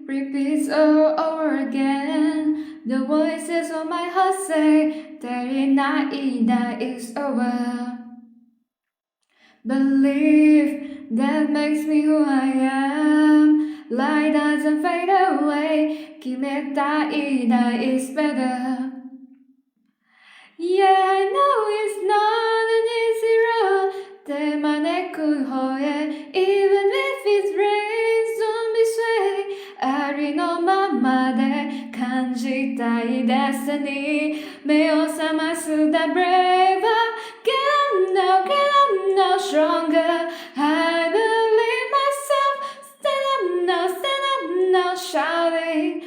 repeats all over again. The voices of my heart say that night is over. Believe that makes me who I am. Light doesn't fade away. Kimeta ida is better. Yeah, I know it's not an easy road. 때만에 후회. Even if it rains, don't be sway. ありのままで感じたい destiny. 目を覚ます the brave. Get up now, get up now, stronger. I believe myself. Stand up now, shouting.